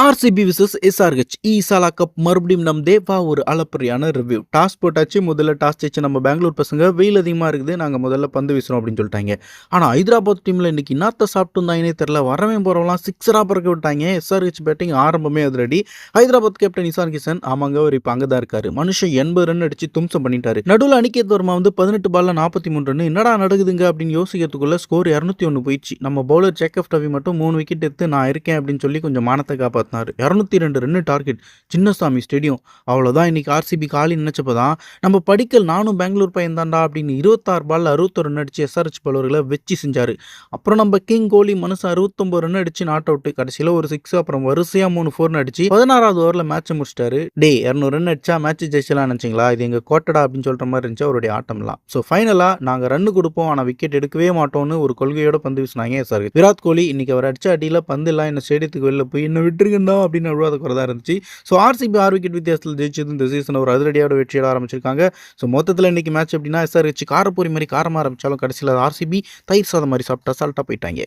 RCB versus SRH ஈசாலா cup மறுபடியும் நம் தேவா ஒரு அளப்பரியான ரிவ்யூ. டாஸ் போட்டாச்சு. முதல்ல டாஸ் ஜெயிச்ச நம்ம பெங்களூர் பசங்க வெயில் அதிகமாக இருக்குது, நாங்கள் முதல்ல பந்து வீசுறோம் அப்படின்னு சொல்லிட்டாங்க. ஆனால் ஹைதராபாத் டீமில் இன்னைக்கு என்னத்த சாப்பிட்டு இருந்தாங்கன்னே தெரியல. வரவன் போகிறவங்களாம் சிக்ஸராக பறக்க விட்டாங்க. எஸ்ஆர்ஹெச் பேட்டிங் ஆரம்பமே அதிரடி. ஹைதராபாத் கேப்டன் இசான் கிஷன் ஆமாங்க அவர் இப்போ அங்கே தான் இருக்காரு. மனுஷன் 80 ரன் அடிச்சு தும்சம் பண்ணிட்டாரு. நடுவில் அனிகேத் வர்மா 18 பால்ல 43 ரன். என்னடா நடக்குதுங்க அப்படின்னு யோசிக்கிறதுக்குள்ள ஸ்கோர் 201 போயிடுச்சு. நம்ம பவுலர் ஜேக்கப் டவி மட்டும் 3 விக்கெட் எடுத்து நான் இருக்கேன் அப்படின்னு சொல்லி கொஞ்சம் மானத்தை காப்பாற்றினார். 202 ரன் டார்கெட் சின்னசாமி ஸ்டேடியம். அவ்வளோதான். இன்னைக்கு ஆர்சிபி காலி நினைச்சப்பதான் நம்ம படிக்கல் நானும் பெங்களூர் பையன் தாண்டா அப்படின்னு 26 பால்ல 61 ரன் அடிச்சு எஸ்ஆர்ஹெச் பலவர்களை வச்சு செஞ்சாரு. அப்புறம் நம்ம கிங் கோலி மனுஷன் 69 ரன் அடிச்சு நாட் அவுட். கடைசியில் ஒரு 6, அப்புறம் வரிசையா 3 4 அடிச்சு 16வது ஓவரில் மேட்சை முடிச்சிட்டாரு. 200 ரன் அடிச்சா மேட்ச் ஜெயிச்சலாம் நினைச்சிங்களா? இது எங்க கோட்டடா அப்படின்னு சொல்ற மாதிரி இருந்துச்சு அவருடைய ஆட்டம்லாம். ஸோ ஃபைனலா நாங்கள் ரன் கொடுப்போம் ஆனால் விக்கெட் எடுக்கவே மாட்டோம்னு ஒரு கொள்கையோட பந்து வீசினாங்க எஸ்ஆர்ஹெச். விராட் கோலி இன்னைக்கு அவர் அடிச்ச அடியில் பந்து எல்லாம் என்ன ஸ்டேடியத்துக்கு வெளில போய் என்ன விட்டுருக்கா அப்படின்னு அழுவாத குறைதான் இருந்துச்சு. ஸோ ஆர்சிபி 6 விக்கெட் வித்தியாசத்தில் ஜெயிச்சது இந்த சீசன் ஒரு அதிரடியோட வெற்றியோட ஆரம்பிச்சிருக்காங்க. ஸோ மொத்தத்தில் இன்னைக்கு மேட்ச் எப்படின்னா எஸ்ஆர்ஹெச் காரப்பூரி மாதிரி காரமாக ஆரம்பிச்சாலும் கடைசியில் ஆர்சிபி தயிர் சாதம் மாதிரி சாப்பிட்டு அசால்ட்டாக போயிட்டாங்க.